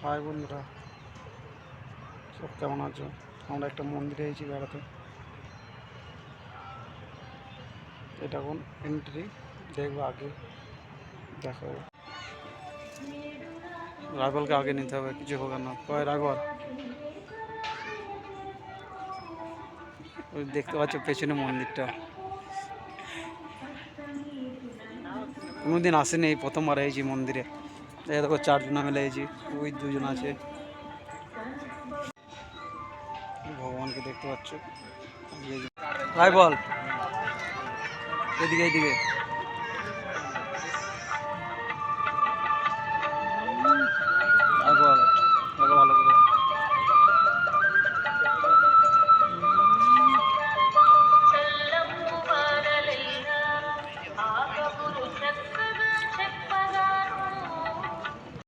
High বন্ধুরা, সব কেমন আছো? আমরা একটা মন্দিরে এসেছি বেড়াতে। এটা কোন এন্ট্রি দেখবো, আগে দেখো। রাগলকে আগে নিতে হবে, কিছু হোক না। কয় রাগল, ওই দেখতে পাচ্ছ পেছনে মন্দিরটা। কোনোদিন আসেনি, এই প্রথমবার এসেছি মন্দিরে। এই দেখো 4 জন মিলে এসেছি, ওই 2 জন আছে। ভগবানকে দেখতে পাচ্ছ। ভাই বল, এদিকে এদিকে।